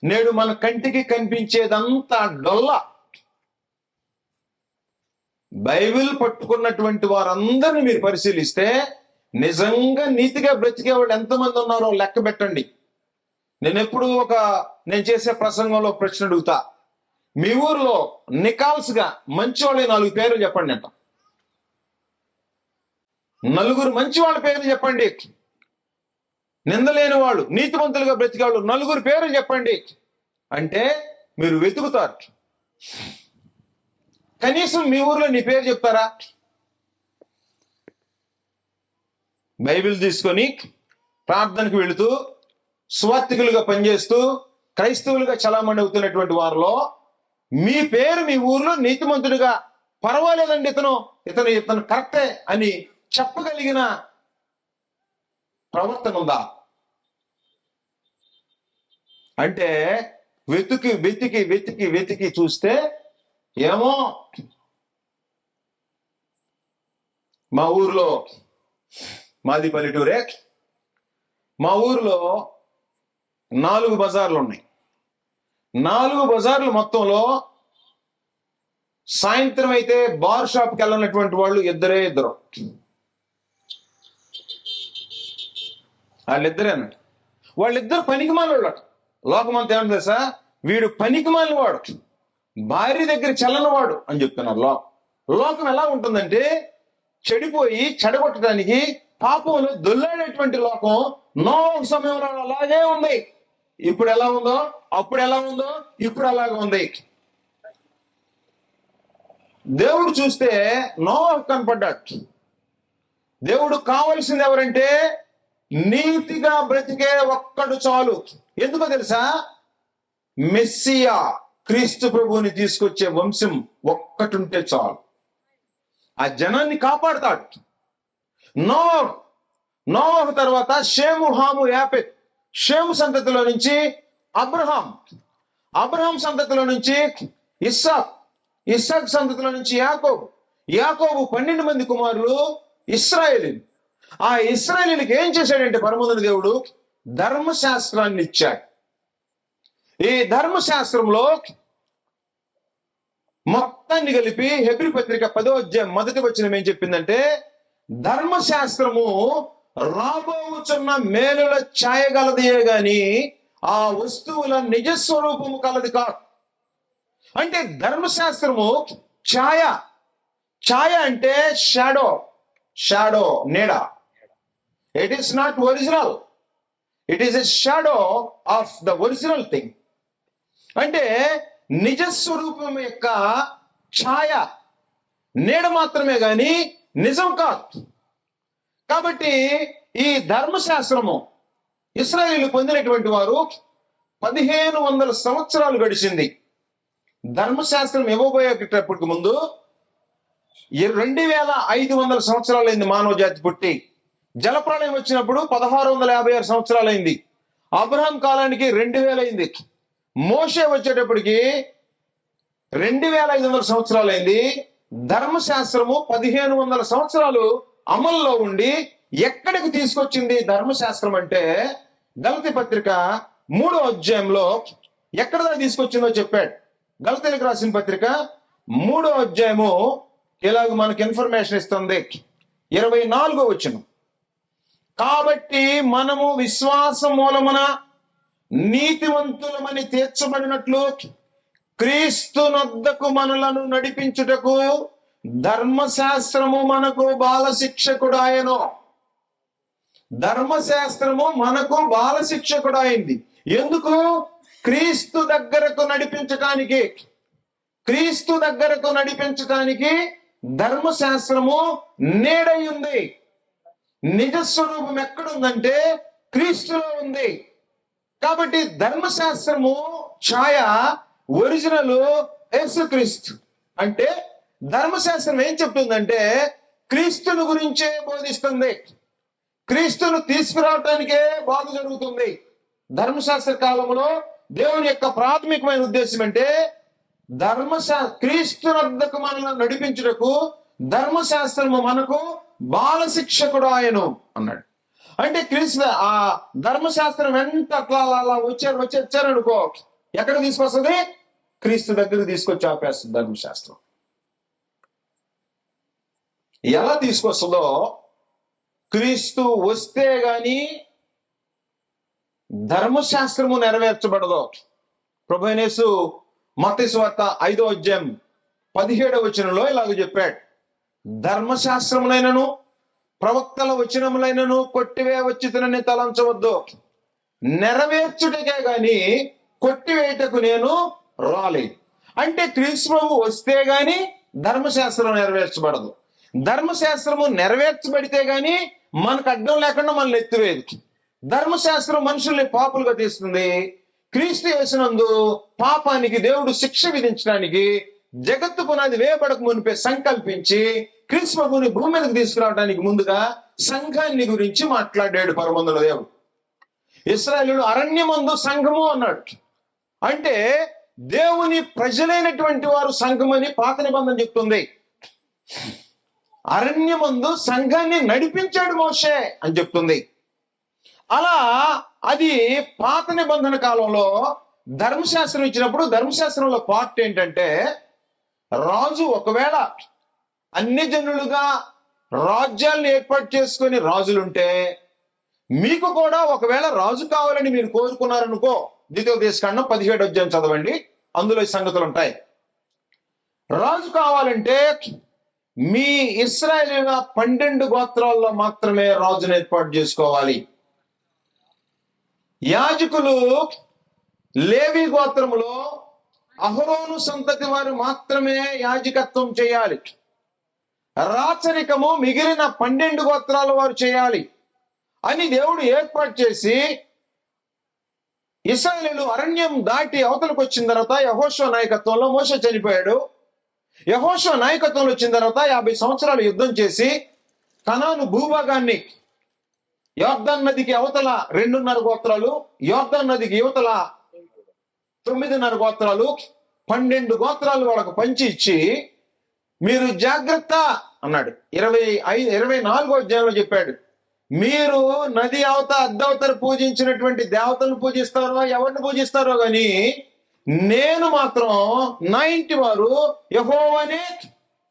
నేడు మన కంటికి కనిపించేదంతా డొల్ల. బైబిల్ పట్టుకున్నటువంటి వారందరిని మీరు పరిశీలిస్తే నిజంగా నీతిగా బ్రతికే వాళ్ళు ఎంతమంది ఉన్నారో లెక్క పెట్టండి. నేను చేసే ప్రసంగంలో ప్రశ్న అడుగుతా, మీ ఊర్లో నికాల్స్గా మంచివాళ్ళే 4 పేర్లు చెప్పండి అంట. 4 మంచి వాళ్ళ పేర్లు చెప్పండి. నిందలేని వాళ్ళు, నీతిమంతులుగా బ్రతికేవాళ్ళు 4 పేర్లు చెప్పండి అంటే మీరు వెతుకుతారు. కనీసం మీ ఊర్లో నీ పేరు చెప్తారా? బైబిల్ తీసుకొని ప్రార్థనకు వెళుతూ స్వార్థికులుగా పనిచేస్తూ క్రైస్తవులుగా చలామణి అవుతున్నటువంటి వారిలో మీ పేరు మీ ఊర్లో నీతిమంతుడిగా, పర్వాలేదండి ఇతను కరెక్టే అని చెప్పగలిగిన ప్రవర్తన ఉందా? అంటే వెతికి వెతికి వెతికి వెతికి చూస్తే ఏమో మా ఊర్లో, మాది పల్లెటూరే, మా ఊర్లో 4 బజార్లు ఉన్నాయి. 4 బజార్లు మొత్తంలో సాయంత్రం అయితే బార్ షాప్కి వెళ్ళినటువంటి వాళ్ళు ఇద్దరు. వాళ్ళిద్దరేనంట. వాళ్ళిద్దరు పనికిమాలిన వాళ్ళు. లోకమంతా ఏమని తెలుసా? వీడు పనికిమాలిన వాడు, భార్య దగ్గర చల్లనివాడు అని చెప్తున్నారు. లోకం ఎలా ఉంటుందంటే చెడిపోయి చెడగొట్టడానికి పాపంలో దొల్లాడేటువంటి లోకం నోవహు సమయంలో అలాగే ఉంది. ఇప్పుడు ఎలా ఉందో అప్పుడు ఎలా ఉందో ఇప్పుడు అలాగే ఉంది. దేవుడు చూస్తే నోవహు కనపడ్డాడు. దేవుడు కావలసింది ఎవరంటే నీతిగా బ్రతికే ఒక్కడు చాలు. ఎందుకో తెలుసా? మెస్సియా క్రీస్తు ప్రభువుని తీసుకొచ్చే వంశం ఒక్కటుంటే చాలు, ఆ జనాన్ని కాపాడుతాడు. నోవహు తర్వాత షేము, హాము, యాపెత్. షేము సంతతిలో నుంచి అబ్రహాం సంతతిలో నుంచి ఇస్సాక్ సంతతిలో నుంచి యాకోబు 12 మంది కుమారులు ఇశ్రాయేలీలు. ఆ ఇశ్రాయేలీలకు ఏం చేశాడంటే పరమోన్నత దేవుడు ధర్మశాస్త్రాన్ని ఇచ్చాడు. ఈ ధర్మశాస్త్రంలో మొత్తాన్ని కలిపి హెబ్రీ పత్రిక 10వ అధ్యాయం 1వ వచనం ఏం చెప్పిందంటే, ధర్మశాస్త్రము రాబోచున్న మేలుల ఛాయగలదియే గాని ఆ వస్తువుల నిజస్వరూపము కలది కాదు. అంటే ధర్మశాస్త్రము ఛాయ అంటే షాడో నీడ. It is not original, it is a shadow of the original thing. అంటే నిజస్వరూపం యొక్క ఛాయ, నీడ మాత్రమే గాని నిజం కాదు. కాబట్టి ఈ ధర్మశాస్త్రము ఇశ్రాయేలీయులు పొందినటువంటి వారు 1500 సంవత్సరాలు గడిచింది. ధర్మశాస్త్రం ఇవ్వబోయేటప్పటికి ముందు 2500 సంవత్సరాలైంది మానవ జాతి పుట్టి. జలప్రళయం వచ్చినప్పుడు 1656 సంవత్సరాలైంది. అబ్రహాం కాలానికి 2000 అయింది. మోషే వచ్చేటప్పటికి 2500 సంవత్సరాలైంది. ధర్మశాస్త్రము 1500 సంవత్సరాలు అమల్లో ఉండి ఎక్కడికి తీసుకొచ్చింది ధర్మశాస్త్రం అంటే గలతీ పత్రిక 3వ అధ్యాయంలో ఎక్కడ తీసుకొచ్చిందో చెప్పాడు. గలతీలకు రాసిన పత్రిక 3వ అధ్యాయము ఇలాగ మనకి ఇన్ఫర్మేషన్ ఇస్తుంది. 24వ వచనం, కాబట్టి మనము విశ్వాసం మూలమున నీతివంతులమని తీర్చబడినట్లు క్రీస్తునొద్దకు మనలను నడిపించుటకు ధర్మశాస్త్రము మనకు బాలశిక్షకుడాయను. ధర్మశాస్త్రము మనకు బాలశిక్షకుడాయింది. ఎందుకు? క్రీస్తు దగ్గరకు నడిపించటానికి ధర్మశాస్త్రము నీడై ఉంది. నిజస్వరూపం ఎక్కడుందంటే క్రీస్తులో ఉంది. కాబట్టి ధర్మశాస్త్రము ఛాయ, ఒరిజినల్ యేసుక్రీస్తు. అంటే ధర్మశాస్త్రం ఏం చెప్తుందంటే క్రీస్తుని గురించే బోధిస్తుంది. క్రీస్తును తీసుకురావటానికే బోధ జరుగుతుంది. ధర్మశాస్త్ర కాలంలో దేవుని యొక్క ప్రాథమికమైన ఉద్దేశం అంటే క్రీస్తునొద్దకు మనల్ని నడిపించుటకు ధర్మశాస్త్రము మనకు బాలశిక్షకుడు ఆయను అన్నాడు. అంటే క్రీస్తు ఆ ధర్మశాస్త్రం వెంట అట్లా వచ్చారనుకో, ఎక్కడ తీసుకొస్తుంది? క్రీస్తు దగ్గరికి తీసుకొచ్చి ఆపేస్తుంది ధర్మశాస్త్రం. ఎలా తీసుకొస్తుందో, క్రీస్తు వస్తే గాని ధర్మశాస్త్రము నెరవేర్చబడదు. ప్రభువైన యేసు మత్తయి సువార్త 5వ అధ్యాయం 17వ వచనంలో ఇలాగ చెప్పాడు, ధర్మశాస్త్రములైనను ప్రవక్తల వచనములైనను కొట్టివేయవచ్చునని తలంచవద్దు, నెరవేర్చుటకే గాని కొట్టివేయటకు నేను రాలేదు. అంటే క్రీస్తు ప్రభు వస్తే గాని ధర్మశాస్త్రం నెరవేర్చబడదు. ధర్మశాస్త్రము నెరవేర్చబడితే గాని మనకు అడ్డం లేకుండా మనల్ని ఎత్తివేయదు. ధర్మశాస్త్రం మనుషుల్ని పాపులుగా తీస్తుంది. క్రీస్తు యేసునందు పాపానికి దేవుడు శిక్ష విధించడానికి జగత్తు పునాది వేయబడక మునిపే సంకల్పించి క్రీస్తు ప్రభువుని భూమి మీదకి తీసుకురావడానికి ముందుగా సంఘాన్ని గురించి మాట్లాడాడు పరమందుల దేవుడు. ఇశ్రాయేలీయులు అరణ్యమందు సంఘము అన్నాడు. అంటే దేవుని ప్రజలైనటువంటి వారు సంఘమని పాత నిబంధన చెప్తుంది. అరణ్యమందు సంఘాన్ని నడిపించాడు మోషే అని చెప్తుంది. అలా అది పాత నిబంధన కాలంలో ధర్మశాస్త్రం ఇచ్చినప్పుడు ధర్మశాస్త్రంలో పార్ట్ ఏంటంటే, రాజు ఒకవేళ అన్ని జనులుగా రాజ్యాలను ఏర్పాటు చేసుకుని రాజులుంటే, మీకు కూడా ఒకవేళ రాజు కావాలని మీరు కోరుకున్నారనుకో, ద్వితీయోపదేశకాండం 17వ అధ్యాయం చదవండి, అందులో ఈ సంగతులు ఉంటాయి. రాజు కావాలంటే మీ ఇశ్రాయేలీయుల 12 గోత్రాల్లో మాత్రమే రాజును ఏర్పాటు చేసుకోవాలి. యాజకులు లేవి గోత్రములో అహరోను సంతతి వారు మాత్రమే యాజకత్వం చేయాలి. రాచరికము మిగిలిన 12 గోత్రాల వారు చేయాలి అని దేవుడు ఏర్పాటు చేసి, ఇశ్రాయేలీయులు అరణ్యం దాటి అవతలకు వచ్చిన తర్వాత యెహోషువ నాయకత్వంలో మోషే చనిపోయాడు. యెహోషువ నాయకత్వంలో వచ్చిన తర్వాత 50 సంవత్సరాలు యుద్ధం చేసి కనాను భూభాగాన్ని, యోర్దాను నదికి అవతల 2.5 గోత్రాలు, యోర్దాను నదికి యువతల 9.5 గోత్రాలు, 12 గోత్రాలు వాళ్ళకు పంచి ఇచ్చి, మీరు జాగ్రత్త అన్నాడు. 24వ అధ్యాయంలో చెప్పాడు, మీరు నది అద్దవతర పూజించినటువంటి దేవతలను పూజిస్తారో ఎవరిని పూజిస్తారో గాని నేను మాత్రం నా ఇంటి వారు యెహోవానే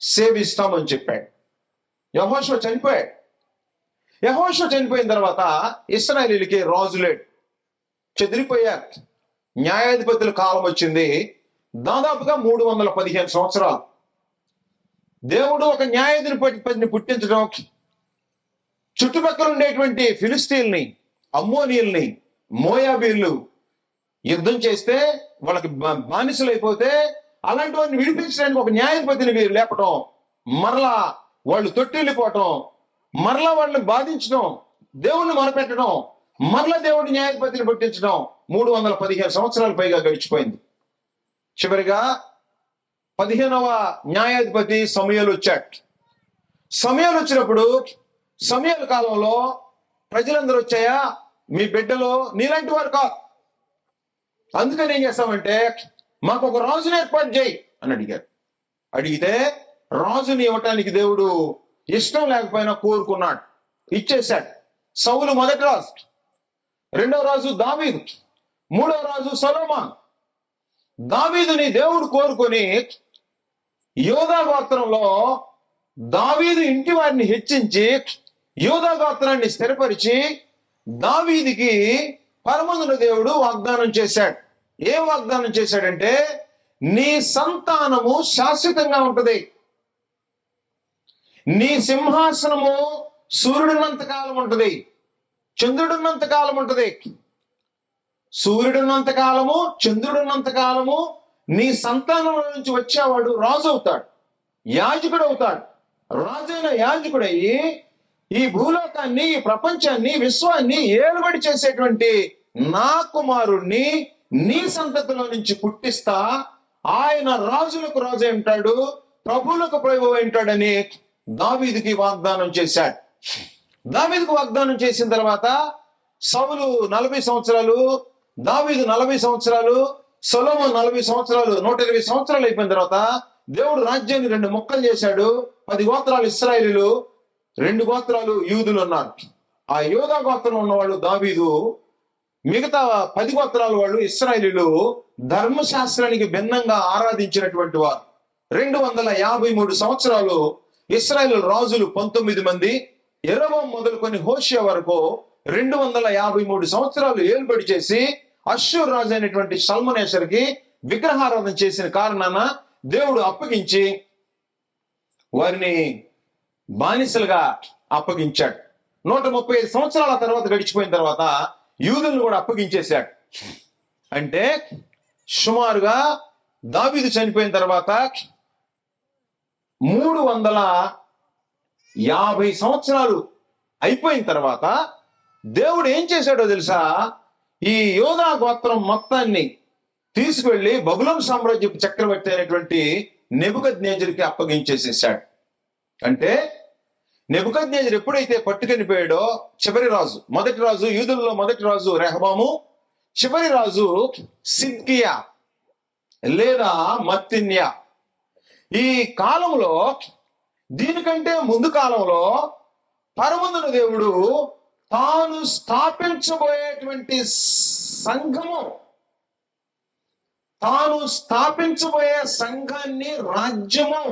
సేవిస్తామని చెప్పాడు. యెహోషువ చనిపోయాడు. యెహోషువ చనిపోయిన తర్వాత ఇశ్రాయేలీయులకి రాజు లేడు, చెదిరిపోయారు. న్యాయాధిపతుల కాలం వచ్చింది, దాదాపుగా 315 సంవత్సరాలు. దేవుడు ఒక న్యాయాధిపతిని పుట్టించడం, చుట్టుపక్కల ఉండేటువంటి ఫిలిస్తీన్లని, అమ్మోనీయుల్ని, మోయాబీలు యుద్ధం చేస్తే వాళ్ళకి బానిసలు అయిపోతే అలాంటి వారిని విడిపించడానికి ఒక న్యాయాధిపతిని వీరు లేపటం, మరలా వాళ్ళు తొట్టిల్లిపోవటం, మరలా వాళ్ళని బాధించడం, దేవుణ్ణి మొరపెట్టడం, మరలా దేవుడి న్యాయాధిపతిని పుట్టించడం 315 సంవత్సరాల పైగా గడిచిపోయింది. చివరిగా 15వ న్యాయాధిపతి సమూయేలు వచ్చాడు. సమూయేలు వచ్చినప్పుడు సమూయేలు కాలంలో ప్రజలందరూ వచ్చాయా, మీ బిడ్డలో నీలాంటి వారు కాదు, అందుకని ఏం చేస్తామంటే మాకు ఒక రాజుని ఏర్పాటు చేయి అని అడిగారు. అడిగితే రాజుని ఇవ్వటానికి దేవుడు ఇష్టం లేకపోయినా కోరుకున్నాడు, ఇచ్చేశాడు. సౌలు మొదటి రాజు, 2వ రాజు దావీదు, 3వ రాజు సొలొమోను. దావీదుని దేవుడు కోరుకొని యోధా గోత్రంలో దావీదు ఇంటి వారిని హెచ్చించి యోధా గోత్రాన్ని స్థిరపరిచి దావీదుకి పరమందున దేవుడు వాగ్దానం చేశాడు. ఏం వాగ్దానం చేశాడంటే, నీ సంతానము శాశ్వతంగా ఉంటది, నీ సింహాసనము సూర్యుడున్నంత కాలం ఉంటది, చంద్రుడున్నంత కాలం ఉంటది. సూర్యుడున్నంత కాలము, చంద్రుడున్నంత కాలము నీ సంతానం నుంచి వచ్చేవాడు రాజు అవుతాడు, యాజకుడు అవుతాడు. రాజైన యాజకుడయ్యి ఈ భూలోకాన్ని, ఈ ప్రపంచాన్ని, విశ్వాన్ని ఏలుబడి చేసేటువంటి నా కుమారుణ్ణి నీ సంతతిలో నుంచి పుట్టిస్తా, ఆయన రాజులకు రాజు ఉంటాడు, ప్రభువులకు ప్రభువు ఉంటాడని దావీదుకి వాగ్దానం చేశాడు. దావీదుకు వాగ్దానం చేసిన తర్వాత సౌలు 40 సంవత్సరాలు, దావీదు 40 సంవత్సరాలు, సొలొమోను 40 సంవత్సరాలు, 120 సంవత్సరాలు అయిపోయిన తర్వాత దేవుడు రాజ్యాన్ని 2 ముక్కలు చేశాడు. 10 గోత్రాలు ఇశ్రాయేలీయులు, 2 గోత్రాలు యూదులు ఉన్నారు. ఆ యోధా గోత్రం ఉన్నవాళ్ళు దావీదు మిగతా 10 గోత్రాల వాళ్ళు ఇశ్రాయేలీయులు ధర్మశాస్త్రానికి భిన్నంగా ఆరాధించినటువంటి వారు. 253 సంవత్సరాలు ఇశ్రాయేలు రాజులు 19 మంది, యెరొబోము మొదలుకొని హోషేయ వరకు 253 సంవత్సరాలు ఏలుబడి చేసి అష్షూరు రాజు అయినటువంటి షల్మనేసెరుకి విగ్రహారాధన చేసిన కారణాన దేవుడు అప్పగించి వారిని బానిసలుగా అప్పగించాడు. 135 సంవత్సరాల తర్వాత గడిచిపోయిన తర్వాత యూదులను కూడా అప్పగించేశాడు. అంటే సుమారుగా దావీదు చనిపోయిన తర్వాత 350 సంవత్సరాలు అయిపోయిన తర్వాత దేవుడు ఏం చేశాడో తెలుసా? ఈ యోధా గోత్రం మొత్తాన్ని తీసుకువెళ్ళి బబులోను సామ్రాజ్యపు చక్రవర్తి అయినటువంటి నెబుకద్నెజరుకి అప్పగించేసేసాడు. అంటే నెబుకద్నెజరు ఎప్పుడైతే పట్టుకెళ్ళిపోయాడో చివరి రాజు, మొదటి రాజు, యూదుల్లో మొదటి రాజు రెహబాము, చివరి రాజు సిద్కియా లేదా మత్తిన్యా. ఈ కాలంలో, దీనికంటే ముందు కాలంలో పరమందున దేవుడు తాను స్థాపించబోయేటువంటి సంఘము, తాను స్థాపించబోయే సంఘాన్ని, రాజ్యము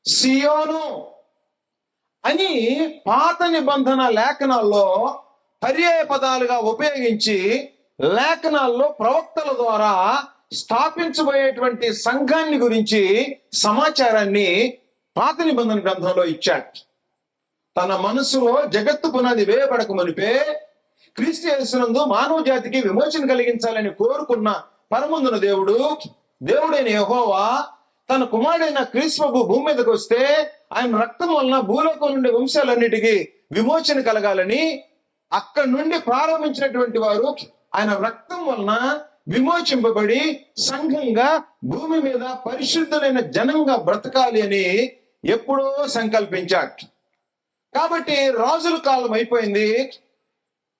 సియోను అని పాత నిబంధన లేఖనాల్లో పర్యాయ పదాలుగా ఉపయోగించి లేఖనాల్లో ప్రవక్తల ద్వారా స్థాపించబోయేటువంటి సంఘాన్ని గురించి సమాచారాన్ని పాత నిబంధన గ్రంథంలో ఇచ్చాడు. తన మనసులో జగత్తు పునాది వేయబడక మునిపే క్రీస్తు యేసునందు మానవ జాతికి విమోచన కలిగించాలని కోరుకున్న పరమందున దేవుడైన యెహోవా తన కుమారుడైన క్రీస్తు భూమి మీదకి వస్తే ఆయన రక్తం వలన భూలోకం నుండి వంశాలన్నిటికీ విమోచన కలగాలని అక్కడి నుండి ప్రారంభించినటువంటి వారు ఆయన రక్తం వలన విమోచింపబడి సంఘంగా భూమి మీద పరిశుద్ధులైన జనంగా బ్రతకాలి అని ఎప్పుడో సంకల్పించాడు. కాబట్టి రాజుల కాలం అయిపోయింది.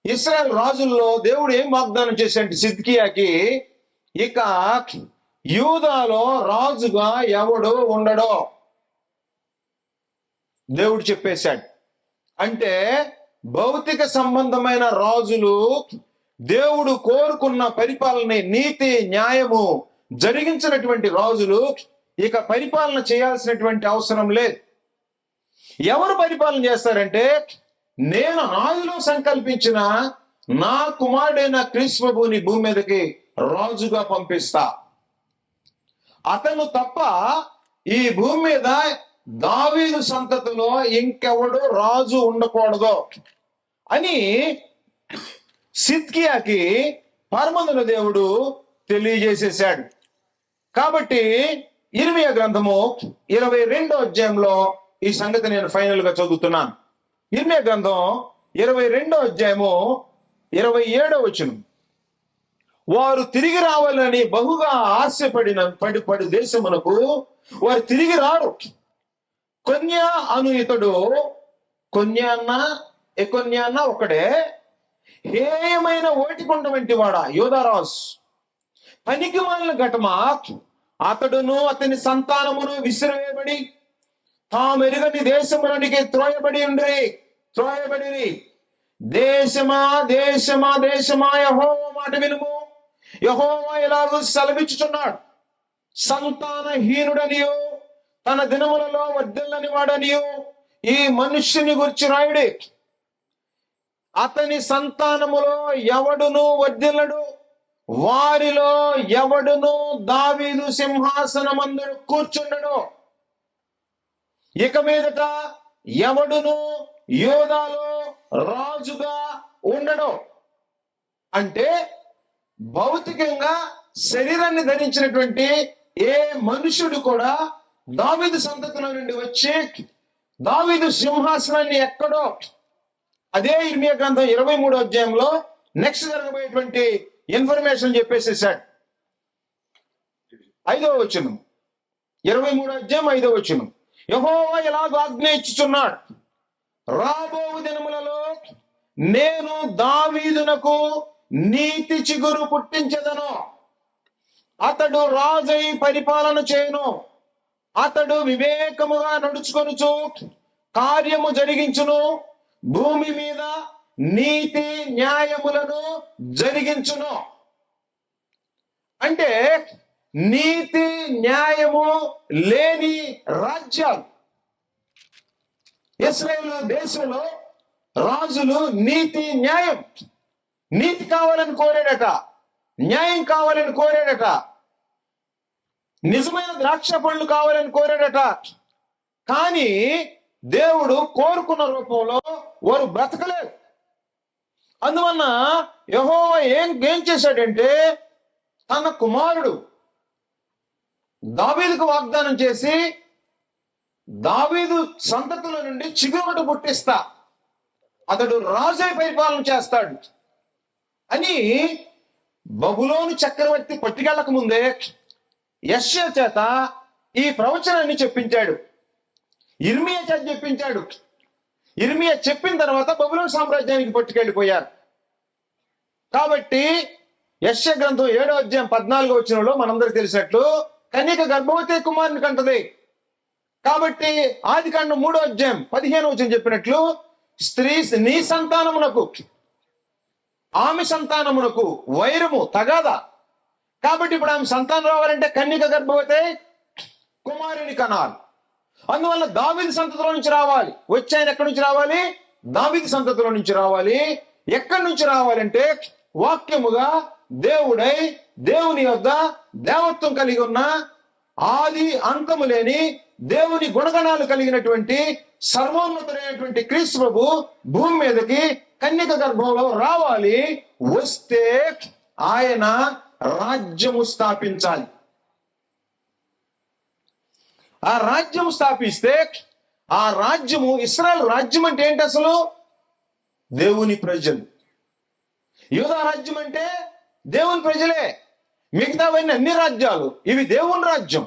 ఇశ్రాయేల్ రాజుల్లో దేవుడు ఏం వాగ్దానం చేశాడు సిద్కియాకి? ఇక యూదాలో రాజుగా ఎవడు ఉండడో దేవుడు చెప్పేశాడు. అంటే భౌతిక సంబంధమైన రాజులు దేవుడు కోరుకున్న పరిపాలన, నీతి న్యాయము జరిగించినటువంటి రాజులు ఇక పరిపాలన చేయాల్సినటువంటి అవసరం లేదు. ఎవరు పరిపాలన చేస్తారంటే, నేను ఆదిలో సంకల్పించిన నా కుమారుడైన క్రీస్తుని భూమి మీదకి రాజుగా పంపిస్తా, అతను తప్ప ఈ భూమి మీద దావీదు సంతతిలో ఇంకెవడు రాజు ఉండకూడదు అని సిద్కియాకి పరమందున దేవుడు తెలియజేసేశాడు. కాబట్టి ఇర్మీయా గ్రంథము 22వ అధ్యాయంలో ఈ సంగతి నేను ఫైనల్ గా చదువుతున్నాను. ఇర్మీయా గ్రంథం 22వ అధ్యాయము 27వ వచనం. వారు తిరిగి రావాలని బహుగా ఆశపడిన పడి దేశమునకు వారు తిరిగి రారు. కొన్యా అను ఇతడు, కొన్యా అన్న ఒకడే, హేయమైన ఓటికొండ వంటి వాడా యోధారాజు, పనికి మాలిన ఘటమా, అతడును అతని సంతానమును విసిరివేయబడి తామెరుగని దేశములోనికి త్రోయబడి దేశమా దేశమా దేశమా యెహోవా మాట వినుము. యెహోవా ఎలాగూ సెలవిచ్చుచున్నాడు, సంతానహీనుడనియు తన దినములలో వర్ధిల్లని వాడనియు ఈ మనుష్యుని గురించి రాయుడే. అతని సంతానములో ఎవడును వర్ధిల్లడు, వారిలో ఎవడును దావీదు సింహాసనమందు కూర్చుండడు. ఇక మీదట ఎవడును యోధాలో రాజుగా ఉండడు. అంటే భౌతికంగా శరీరాన్ని ధరించినటువంటి ఏ మనుషుడు కూడా దావీదు సంతతిలో నుండి వచ్చి దావీదు సింహాసనాన్ని ఎక్కడో, అదే ఇర్మీయా గ్రంథం 23వ అధ్యాయంలో నెక్స్ట్ జరగబోయేటువంటి ఇన్ఫర్మేషన్ చెప్పేసేసాడు. 5వ వచనం, 23వ అధ్యాయం 5వ వచనం. యెహోవా ఎలాగో ఆజ్ఞ ఇచ్చుచున్నాడు, రాబో దినములలో నేను దావీదునకు నీతి చిగురు పుట్టించెదను, అతడు రాజై పరిపాలన చేయను, అతడు వివేకముగా నడుచుకొనుచు కార్యము జరిగించును, భూమి మీద నీతి న్యాయములను జరిగించును. అంటే నీతి న్యాయము లేని రాజ్యాలు. ఇశ్రాయేలు దేశంలో రాజులు నీతి న్యాయం, నీతి కావాలని కోరాడట, న్యాయం కావాలని కోరాడట, నిజమైన ద్రాక్ష పళ్ళు కావాలని కోరాడట. కానీ దేవుడు కోరుకున్న రూపంలో వారు బ్రతకలేదు. అందువలన యెహోవా ఏం చేశాడంటే తన కుమారుడు దావీదుకు వాగ్దానం చేసి, దావీదు సంతతుల నుండి చిగురుమట పుట్టిస్తా, అతడు రాజై పరిపాలన చేస్తాడు అని బబులోను చక్రవర్తి పట్టుకెళ్ళక ముందే యెషయా చేత ఈ ప్రవచనాన్ని చెప్పించాడు, యిర్మీయా చేత చెప్పించాడు. యిర్మీయా చెప్పిన తర్వాత బబులోను సామ్రాజ్యానికి పట్టుకెళ్ళిపోయారు. కాబట్టి యెషయా గ్రంథం 7వ అధ్యాయం 14వ వచనంలో మనందరికి తెలిసినట్లు కన్యక గర్భవతి కుమారుని కంటది. కాబట్టి ఆదికాండం 3వ అధ్యాయం 15వ వచనం చెప్పినట్లు స్త్రీ నీ సంతానమునకు ఆమె సంతానమునకు వైరము తగాదా. కాబట్టి ఇప్పుడు ఆమె సంతానం రావాలంటే కన్యక గర్భవతి కుమారుని కనాలి. అందువల్ల దావీదు సంతతిలో నుంచి రావాలి. వచ్చి ఆయన ఎక్కడి నుంచి రావాలి? దావీదు సంతతిలో నుంచి రావాలి. ఎక్కడి నుంచి రావాలంటే వాక్యముగా దేవుడై దేవుని యొద్ద దేవత్వం కలిగి ఉన్న ఆది అంతము లేని దేవుని గుణగణాలు కలిగినటువంటి సర్వోన్నతుడైనటువంటి క్రీస్తు ప్రభు భూమి మీదకి కన్యక గర్భంలో రావాలి. వస్తే ఆయన రాజ్యము స్థాపించాలి. ఆ రాజ్యము స్థాపిస్తే ఆ రాజ్యము ఇశ్రాయేలు రాజ్యం అంటే ఏంటి? అసలు దేవుని ప్రజలు. యూదా రాజ్యం అంటే దేవుని ప్రజలే. మిగతావన్నీ అన్ని రాజ్యాలు, ఇవి దేవుని రాజ్యం.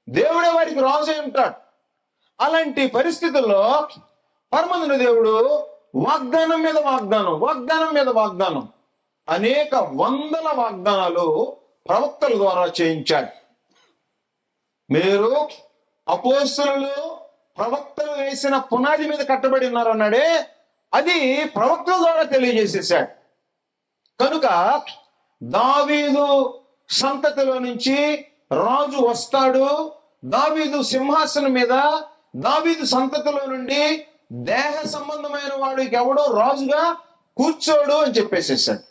దేవుడే వారికి రాజు అయి ఉంటాడు. అలాంటి పరిస్థితుల్లో పరమందున దేవుడు వాగ్దానం మీద వాగ్దానం, వాగ్దానం మీద వాగ్దానం, అనేక వందల వాగ్దానాలు ప్రవక్తల ద్వారా చేయించాడు. మీరు అపోస్తలులు ప్రవక్తలు వేసిన పునాది మీద కట్టబడి ఉన్నారు అన్నాడే, అది ప్రవక్తల ద్వారా తెలియజేసేసాడు. కనుక దావీదు సంతతిలో నుంచి రాజు వస్తాడు. దావీదు సింహాసనం మీద దావీదు సంతతిలో నుండి దేహ సంబంధమైన వాడికి ఎవడో రాజుగా కూర్చోడు అని చెప్పేసేసాడు.